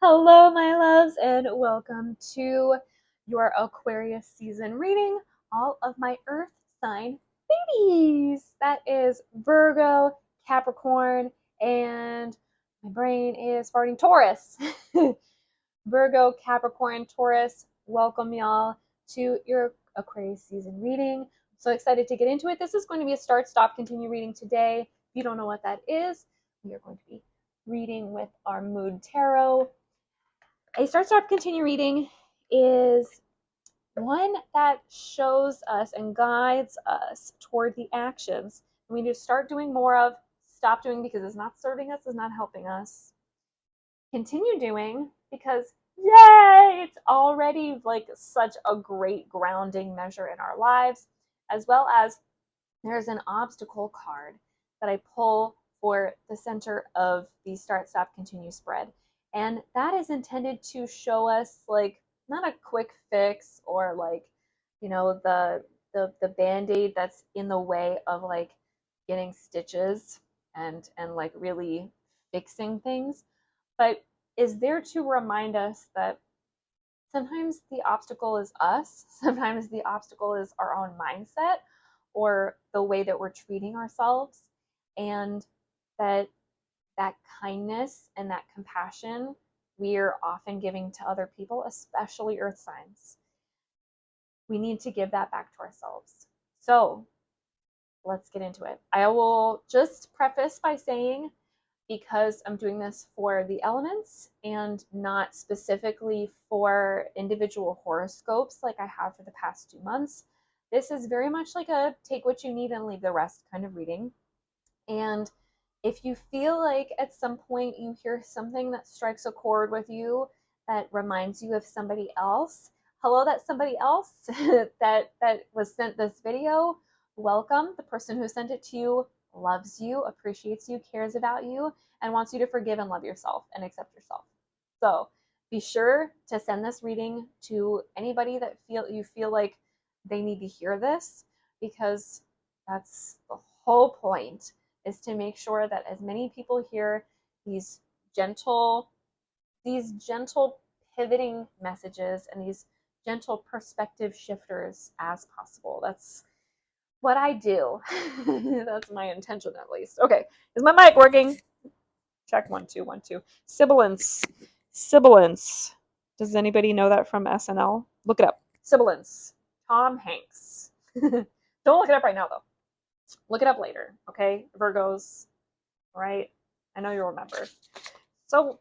Hello, my loves, and welcome to your Aquarius season reading. All of my Earth sign babies. That is Virgo, Capricorn, and my brain is farting Taurus. Virgo, Capricorn, Taurus, welcome y'all to your Aquarius season reading. I'm so excited to get into it. This is going to be a start, stop, continue reading today. If you don't know what that is, we are going to be reading with our mood tarot. A start, stop, continue reading is one that shows us and guides us toward the actions we need to start doing more of, stop doing because it's not serving us, it's not helping us, continue doing because yay, it's already like such a great grounding measure in our lives, as well as there's an obstacle card that I pull for the center of the start, stop, continue spread. And that is intended to show us like not a quick fix or like, the band-aid that's in the way of like getting stitches and like really fixing things, but is there to remind us that sometimes the obstacle is us, sometimes the obstacle is our own mindset or the way that we're treating ourselves, and that kindness and that compassion we're often giving to other people, especially earth signs. We need to give that back to ourselves. So let's get into it. I will just preface by saying, because I'm doing this for the elements and not specifically for individual horoscopes like I have for the past 2 months, this is very much like a take what you need and leave the rest kind of reading. And if you feel like at some point you hear something that strikes a chord with you that reminds you of somebody else, hello, that somebody else that was sent this video, welcome. The person who sent it to you loves you, appreciates you, cares about you, and wants you to forgive and love yourself and accept yourself. So be sure to send this reading to anybody that you feel like they need to hear this, because that's the whole point, is to make sure that as many people hear these gentle pivoting messages and these gentle perspective shifters as possible. That's what I do. That's my intention, at least. Okay, is my mic working? Check 1 2 1 2. Sibilance. Sibilance. Does anybody know that from SNL? Look it up. Sibilance. Tom Hanks. Don't look it up right now, though. Look it up later, okay? Virgos, right? I know you'll remember. So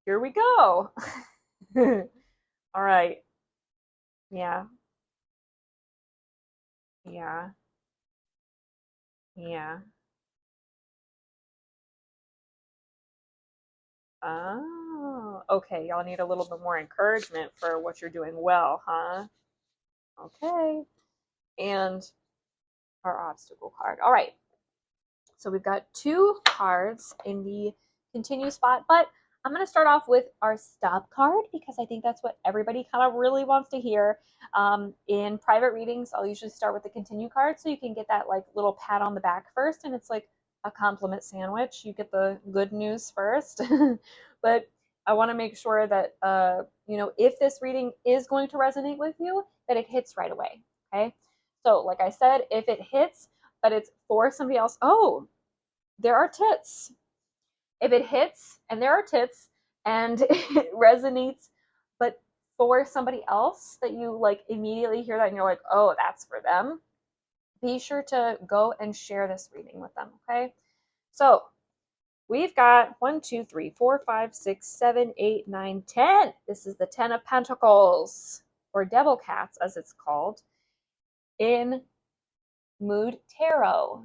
here we go. All right. Yeah. Yeah. Yeah. Oh, okay. Y'all need a little bit more encouragement for what you're doing well, huh? Okay. And our obstacle card. All right. So we've got 2 cards in the continue spot, but I'm going to start off with our stop card because I think that's what everybody kind of really wants to hear. In private readings, I'll usually start with the continue card so you can get that like little pat on the back first, and it's like a compliment sandwich. You get the good news first. But I want to make sure that, if this reading is going to resonate with you, that it hits right away. Okay. So like I said, if it hits, but it's for somebody else, oh, there are tits. If it hits and there are tits and it resonates, but for somebody else that you like immediately hear that and you're like, oh, that's for them, be sure to go and share this reading with them, okay? So we've got 1, 2, 3, 4, 5, 6, 7, 8, 9, 10. This is the 10 of Pentacles, or Devil Cats as it's called, in Mood Tarot.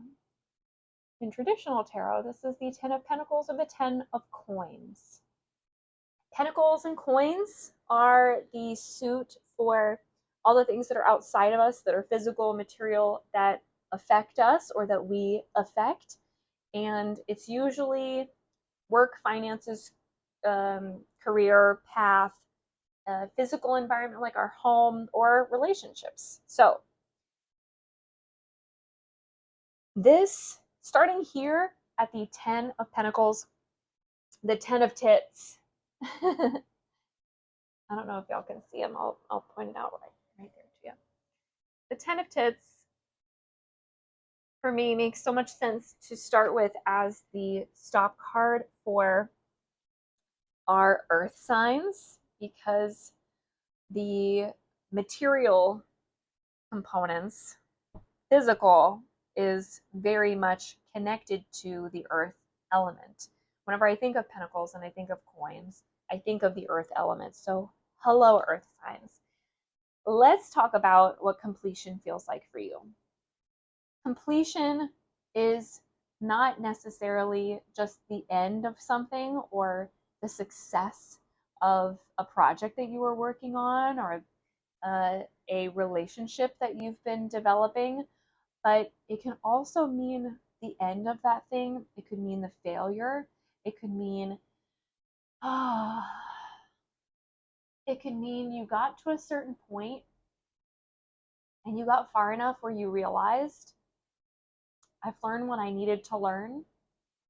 In traditional tarot, this is the 10 of Pentacles or the 10 of Coins. Pentacles and coins are the suit for all the things that are outside of us, that are physical, material, that affect us or that we affect. And it's usually work, finances, career, path, physical environment like our home, or relationships. So this, starting here at the 10 of Pentacles, the 10 of Tits, I don't know if y'all can see them. I'll point it out right there to you. The Ten of Tits for me makes so much sense to start with as the stop card for our earth signs, because the material components, physical, is very much connected to the earth element. Whenever I think of pentacles and I think of coins, I think of the earth element. So hello, earth signs. Let's talk about what completion feels like for you. Completion is not necessarily just the end of something or the success of a project that you were working on, or a relationship that you've been developing, but it can also mean the end of that thing. It could mean the failure. It could mean, it could mean you got to a certain point and you got far enough where you realized, I've learned what I needed to learn,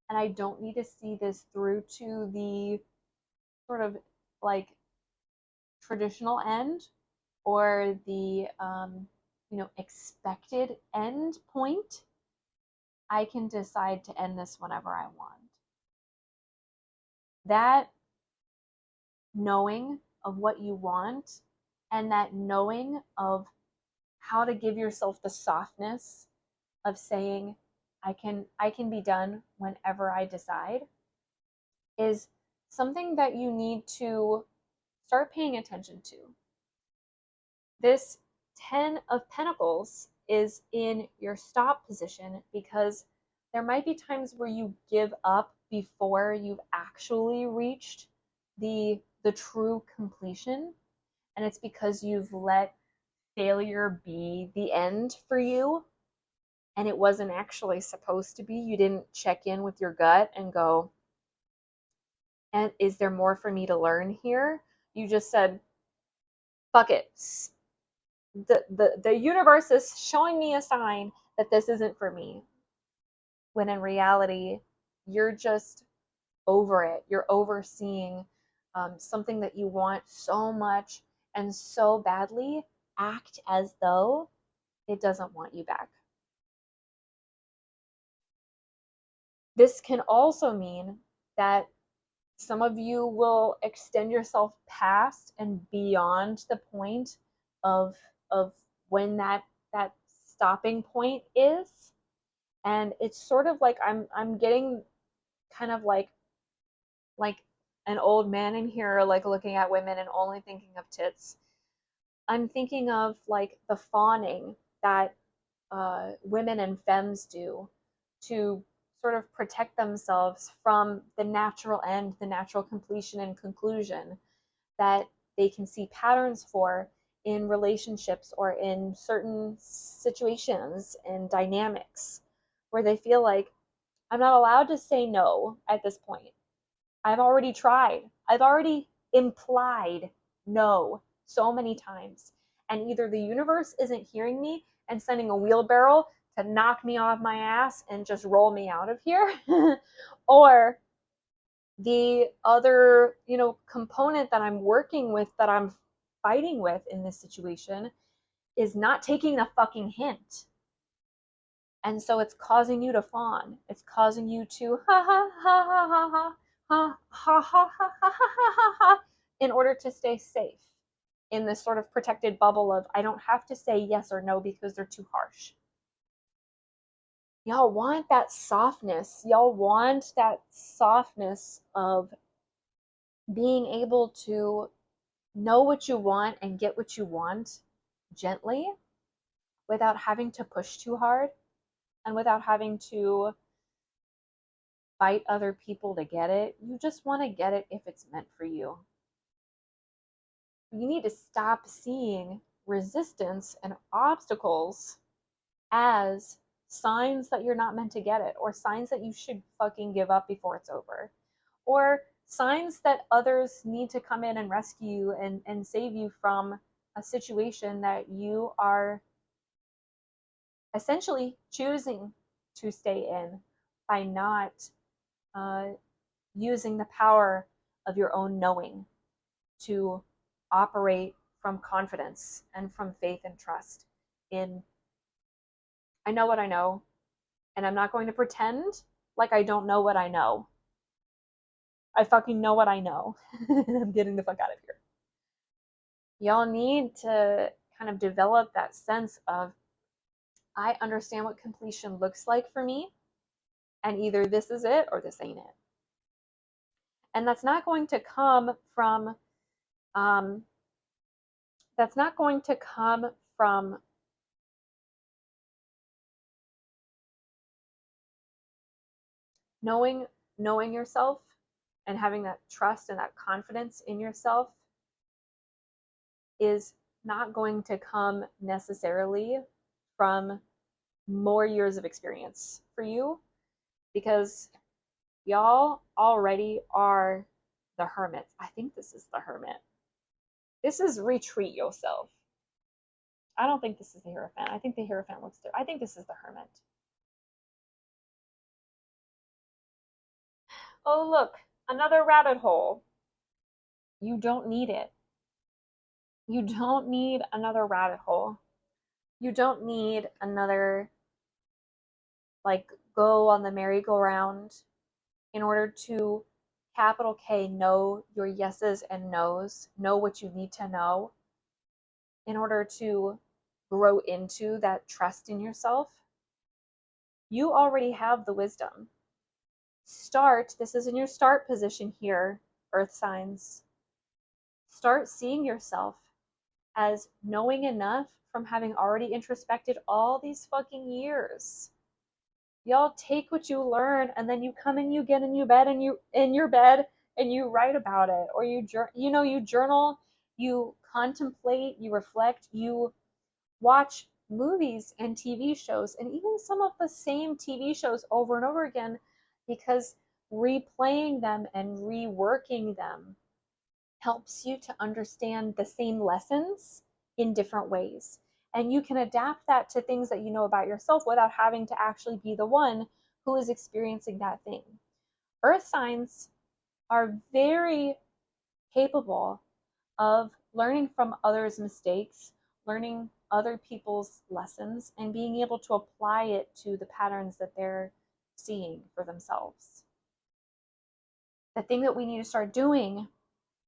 and I don't need to see this through to the sort of like traditional end or the expected end point. I can decide to end this whenever I want. That knowing of what you want, and that knowing of how to give yourself the softness of saying, I can be done whenever I decide, is something that you need to start paying attention to. This 10 of Pentacles is in your stop position because there might be times where you give up before you've actually reached the true completion, and it's because you've let failure be the end for you, and it wasn't actually supposed to be. You didn't check in with your gut and go, and is there more for me to learn here? You just said, fuck it. The universe is showing me a sign that this isn't for me. When in reality, you're just over it. You're overseeing something that you want so much and so badly, act as though it doesn't want you back. This can also mean that some of you will extend yourself past and beyond the point of when that stopping point is. And it's sort of like I'm getting kind of like an old man in here, like looking at women and only thinking of tits. I'm thinking of like the fawning that women and femmes do to sort of protect themselves from the natural end, the natural completion and conclusion that they can see patterns for in relationships or in certain situations and dynamics where they feel like, I'm not allowed to say no at this point. I've already tried. I've already implied no so many times. And either the universe isn't hearing me and sending a wheelbarrow to knock me off my ass and just roll me out of here, or the other, component that I'm working with, that I'm fighting with in this situation, is not taking the fucking hint. And so it's causing you to fawn. It's causing you to ha ha ha ha ha ha ha ha ha ha ha ha ha in order to stay safe in this sort of protected bubble of, I don't have to say yes or no because they're too harsh. Y'all want that softness. Y'all want that softness of being able to know what you want and get what you want gently without having to push too hard and without having to fight other people to get it. You just want to get it if it's meant for you. You need to stop seeing resistance and obstacles as signs that you're not meant to get it, or signs that you should fucking give up before it's over, or signs that others need to come in and rescue you and save you from a situation that you are essentially choosing to stay in by not using the power of your own knowing to operate from confidence and from faith and trust in, I know what I know, and I'm not going to pretend like I don't know what I know. I fucking know what I know. I'm getting the fuck out of here. Y'all need to kind of develop that sense of, I understand what completion looks like for me, and either this is it or this ain't it. And that's not going to come from that's not going to come from knowing yourself and having that trust and that confidence in yourself is not going to come necessarily from more years of experience for you, because y'all already are the hermits. I think this is the hermit. This is retreat yourself. I don't think this is the Hierophant. I think the Hierophant looks through. I think this is the hermit. Oh, look, another rabbit hole. You don't need it. You don't need another rabbit hole. You don't need another, like, go on the merry-go-round in order to, capital K, know your yeses and nos, know what you need to know in order to grow into that trust in yourself. You already have the wisdom. This is in your start position here, earth signs. Start seeing yourself as knowing enough from having already introspected all these fucking years. Y'all take what you learn, and then you come and you get in your bed and you write about it, or you journal, you contemplate, you reflect, you watch movies and TV shows, and even some of the same TV shows over and over again, because replaying them and reworking them helps you to understand the same lessons in different ways. And you can adapt that to things that you know about yourself without having to actually be the one who is experiencing that thing. Earth signs are very capable of learning from others' mistakes, learning other people's lessons, and being able to apply it to the patterns that they're seeing for themselves. The thing that we need to start doing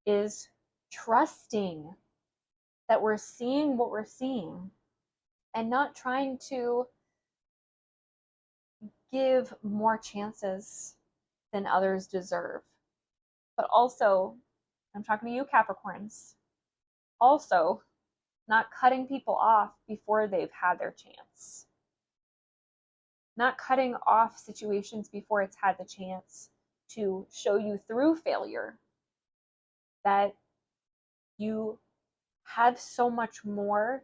is trusting that we're seeing what we're seeing and not trying to give more chances than others deserve. But also, I'm talking to you Capricorns, also not cutting people off before they've had their chance. Not cutting off situations before it's had the chance to show you through failure that you have so much more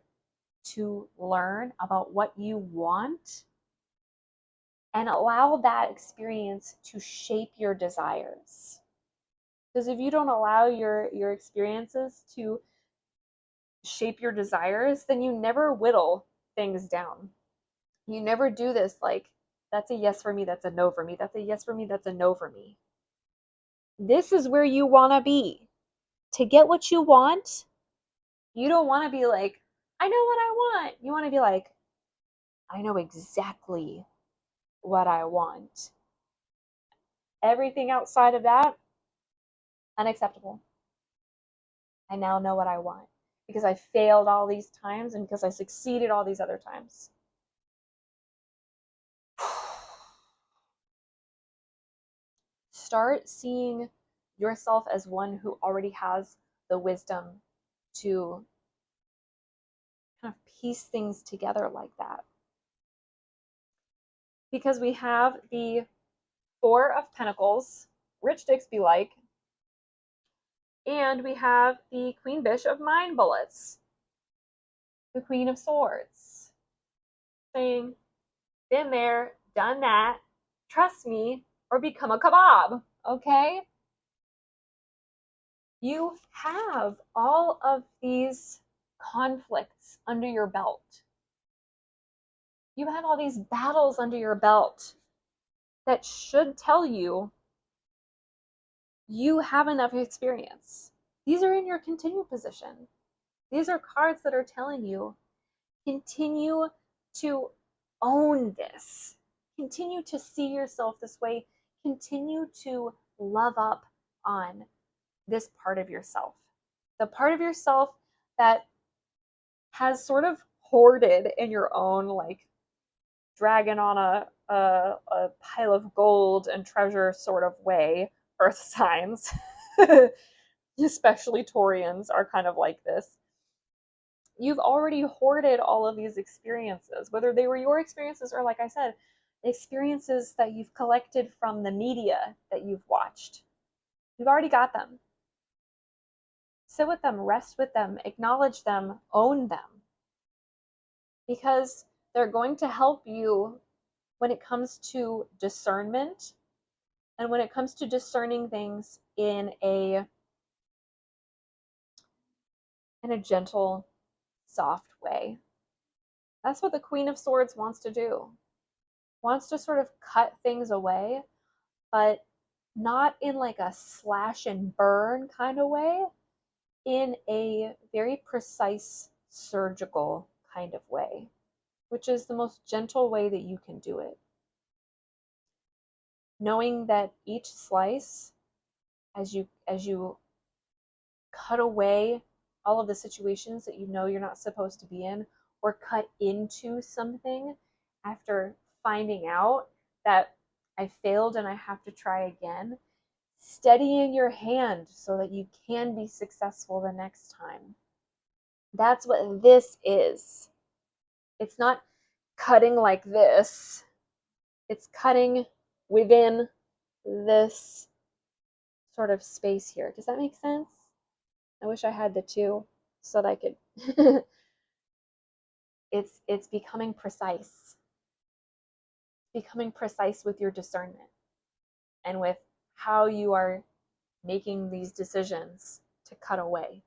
to learn about what you want, and allow that experience to shape your desires. Because if you don't allow your experiences to shape your desires, then you never whittle things down. You never do this like, that's a yes for me, that's a no for me, that's a yes for me, that's a no for me. This is where you want to be. To get what you want, you don't want to be like, I know what I want. You want to be like, I know exactly what I want. Everything outside of that, unacceptable. I now know what I want because I failed all these times and because I succeeded all these other times. Start seeing yourself as one who already has the wisdom to kind of piece things together like that. Because we have the Four of Pentacles, rich dicks be like, and we have the Queen Bitch of Mind Bullets, the Queen of Swords, saying, been there, done that, trust me, or become a kebab, okay? You have all of these conflicts under your belt. You have all these battles under your belt that should tell you you have enough experience. These are in your continue position. These are cards that are telling you, continue to own this. Continue to see yourself this way. Continue to love up on this part of yourself. The part of yourself that has sort of hoarded in your own, like, dragon on a pile of gold and treasure sort of way, earth signs, especially Taurians, are kind of like this. You've already hoarded all of these experiences, whether they were your experiences or, like I said, experiences that you've collected from the media that you've watched. You've already got them. Sit with them, rest with them, acknowledge them, own them. Because they're going to help you when it comes to discernment and when it comes to discerning things in a gentle, soft way. That's what the Queen of Swords wants to do. Wants to sort of cut things away, but not in like a slash and burn kind of way, in a very precise, surgical kind of way, which is the most gentle way that you can do it. Knowing that each slice, as you cut away all of the situations that you know you're not supposed to be in, or cut into something after finding out that I failed and I have to try again, steadying your hand so that you can be successful the next time. That's what this is. It's not cutting like this. It's cutting within this sort of space here. Does that make sense? I wish I had the two so that I could. It's becoming precise. Becoming precise with your discernment and with how you are making these decisions to cut away.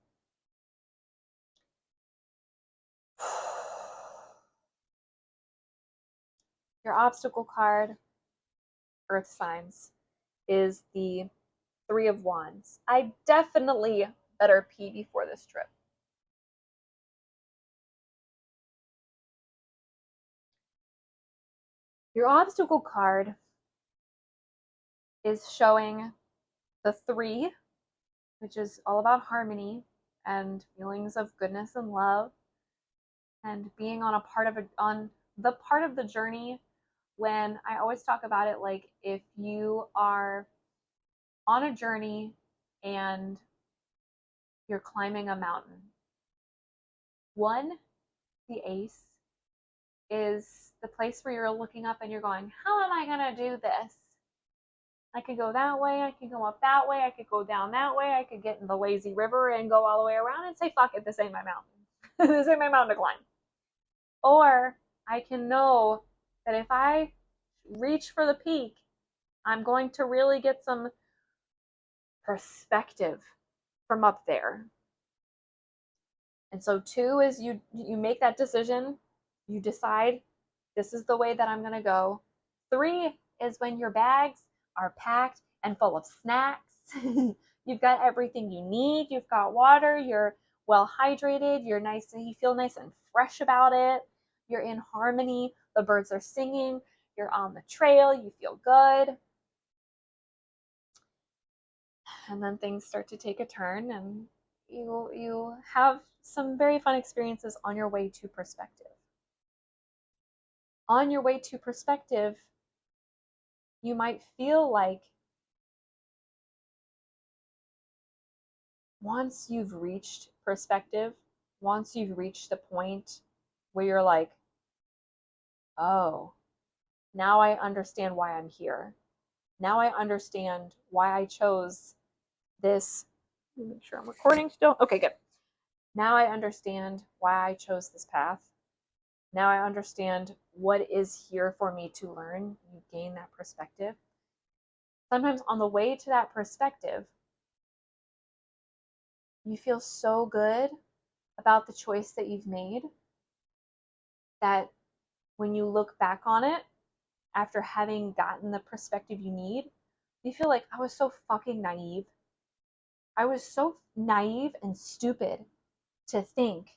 Your obstacle card, Earth signs, is the Three of Wands. I definitely better pee before this trip. Your obstacle card is showing the Three, which is all about harmony and feelings of goodness and love, and being on the part of the journey when I always talk about it like if you are on a journey and you're climbing a mountain. One, the ace, is the place where you're looking up and you're going, how am I going to do this? I could go that way, I could go up that way, I could go down that way, I could get in the lazy river and go all the way around and say, fuck it, this ain't my mountain. This ain't my mountain to climb. Or I can know that if I reach for the peak, I'm going to really get some perspective from up there. And so 2 is you make that decision, you decide this is the way that I'm going to go. 3 is when your bags are packed and full of snacks. You've got everything you need. You've got water. You're well hydrated. You're nice. You feel nice and fresh about it. You're in harmony. The birds are singing. You're on the trail. You feel good. And then things start to take a turn, and you have some very fun experiences on your way to perspective. On your way to perspective, you might feel like once you've reached perspective, once you've reached the point where you're like, oh, now I understand why I'm here. Now I understand why I chose this. Let me make sure I'm recording still. Okay, good. Now I understand why I chose this path. Now I understand what is here for me to learn. You gain that perspective. Sometimes on the way to that perspective, you feel so good about the choice that you've made that when you look back on it, after having gotten the perspective you need, You feel like I was so fucking naive. I was so naive and stupid to think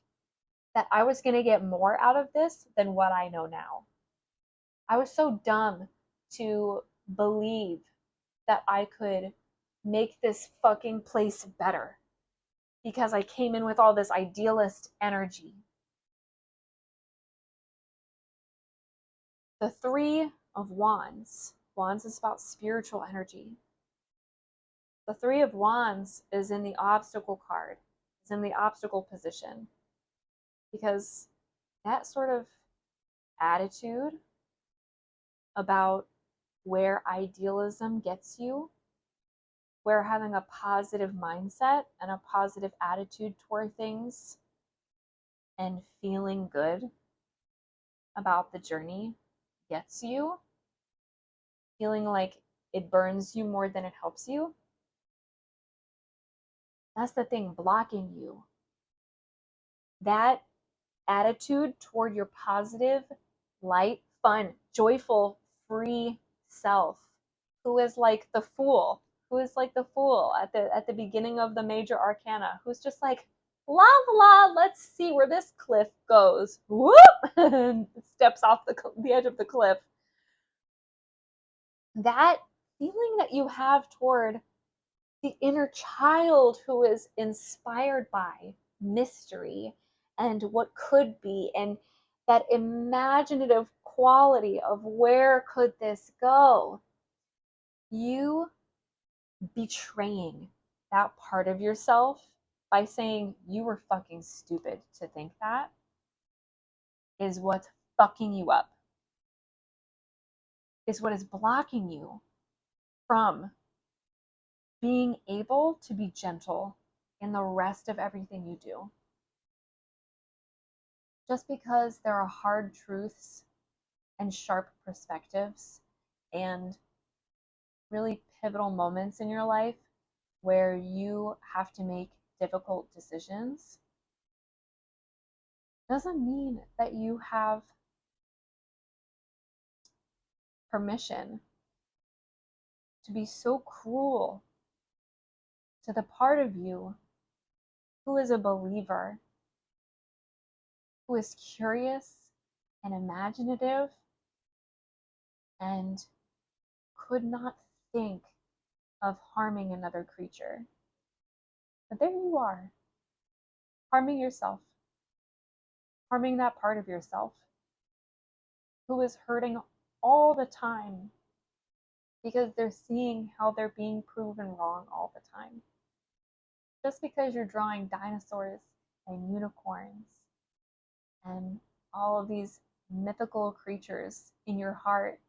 that I was going to get more out of this than what I know now. I was so dumb to believe that I could make this fucking place better because I came in with all this idealist energy. The Three of Wands. Wands is about spiritual energy. The Three of Wands is in the obstacle card, is in the obstacle position, because that sort of attitude about where idealism gets you, where having a positive mindset and a positive attitude toward things and feeling good about the journey gets you, feeling like it burns you more than it helps you, that's the thing blocking you. That attitude toward your positive, light, fun, joyful, free self, who is like the fool, at the beginning of the major arcana, who's just like, la la, let's see where this cliff goes. Whoop! And steps off the edge of the cliff. That feeling that you have toward the inner child who is inspired by mystery and what could be, and that imaginative quality of where could this go, you betraying that part of yourself by saying you were fucking stupid to think that is what's fucking you up, is what is blocking you from being able to be gentle in the rest of everything you do. Just because there are hard truths and sharp perspectives and really pivotal moments in your life where you have to make difficult decisions doesn't mean that you have permission to be so cruel to the part of you who is a believer, who is curious and imaginative and could not think of harming another creature. But there you are, harming yourself, harming that part of yourself who is hurting all the time because they're seeing how they're being proven wrong all the time. Just because you're drawing dinosaurs and unicorns and all of these mythical creatures in your heart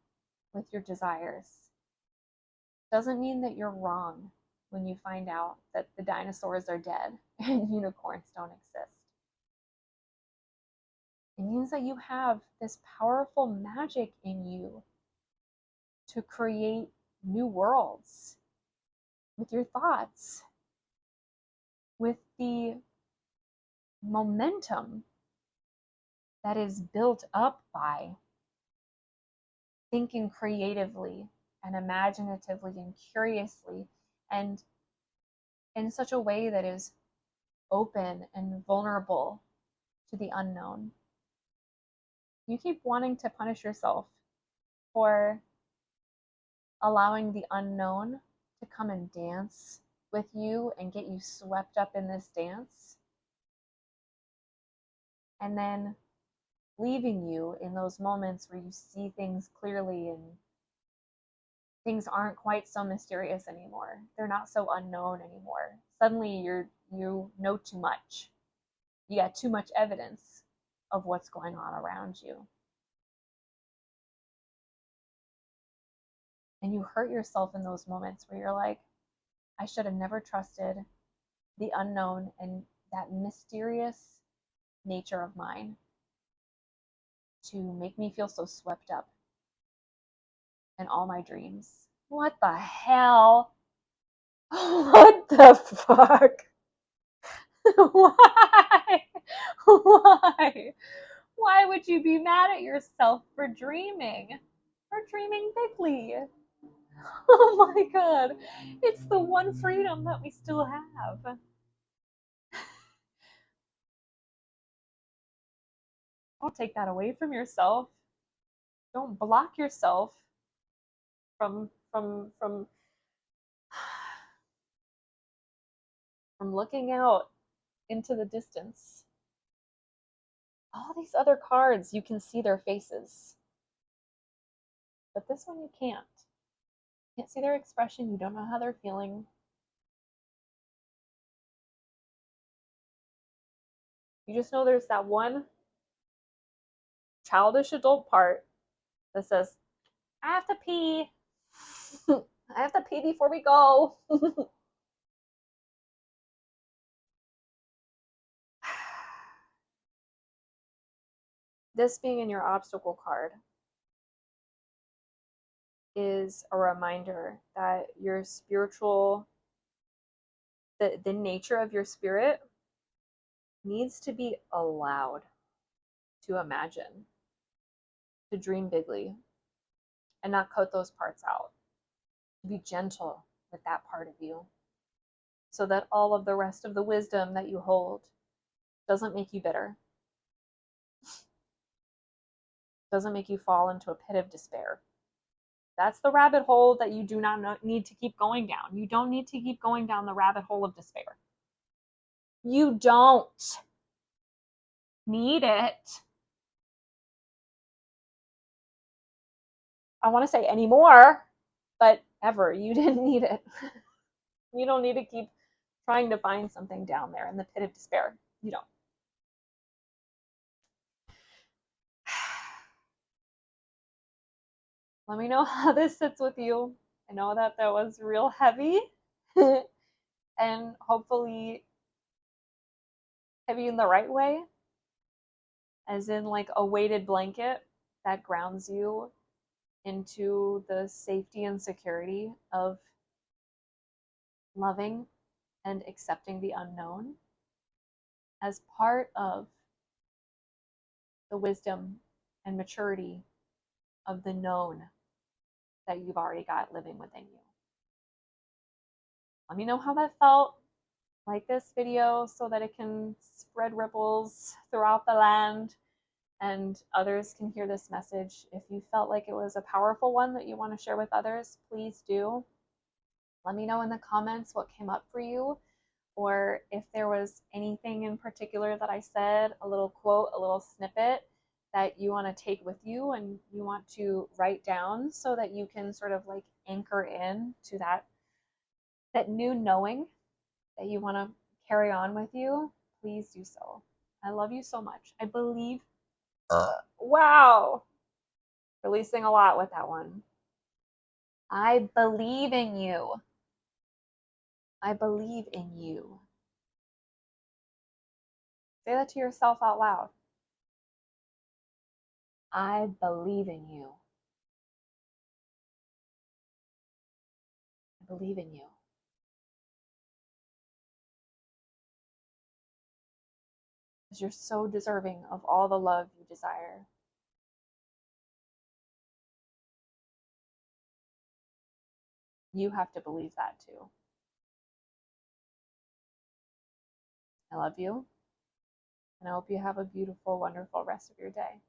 with your desires doesn't mean that you're wrong when you find out that the dinosaurs are dead and unicorns don't exist. It means that you have this powerful magic in you to create new worlds with your thoughts, with the momentum that is built up by thinking creatively and imaginatively and curiously, and in such a way that is open and vulnerable to the unknown. You keep wanting to punish yourself for allowing the unknown to come and dance with you and get you swept up in this dance, and then leaving you in those moments where you see things clearly and things aren't quite so mysterious anymore. They're not so unknown anymore. Suddenly you know too much. You got too much evidence of what's going on around you. And you hurt yourself in those moments where you're like, I should have never trusted the unknown and that mysterious nature of mine to make me feel so swept up in all my dreams. What the hell? What the fuck? Why? Why? Why would you be mad at yourself for dreaming? For dreaming bigly? Oh my God. It's the one freedom that we still have. Don't take that away from yourself. Don't block yourself from from looking out into the distance. All these other cards, you can see their faces. But this one you can't. You can't see their expression. You don't know how they're feeling. You just know there's that one childish adult part that says, I have to pee. I have to pee before we go. This being in your obstacle card is a reminder that your spiritual, the nature of your spirit needs to be allowed to imagine, to dream bigly, and not cut those parts out. To be gentle with that part of you so that all of the rest of the wisdom that you hold doesn't make you bitter, doesn't make you fall into a pit of despair. That's the rabbit hole that you do not need to keep going down. You don't need to keep going down the rabbit hole of despair. You don't need it. I want to say anymore, but ever. You didn't need it. You don't need to keep trying to find something down there in the pit of despair. You don't. Let me know how this sits with you. I know that was real heavy and hopefully heavy in the right way, as in like a weighted blanket that grounds you into the safety and security of loving and accepting the unknown as part of the wisdom and maturity of the known that you've already got living within you. Let me know how that felt. Like this video so that it can spread ripples throughout the land and others can hear this message. If you felt like it was a powerful one that you want to share with others, please do. Let me know in the comments what came up for you, or if there was anything in particular that I said, a little quote, a little snippet that you want to take with you and you want to write down so that you can sort of like anchor in to that new knowing that you want to carry on with you. Please do so. I love you so much. I believe. Wow. Releasing a lot with that one. I believe in you. I believe in you. Say that to yourself out loud. I believe in you. I believe in you. Because you're so deserving of all the love you desire. You have to believe that too. I love you. And I hope you have a beautiful, wonderful rest of your day.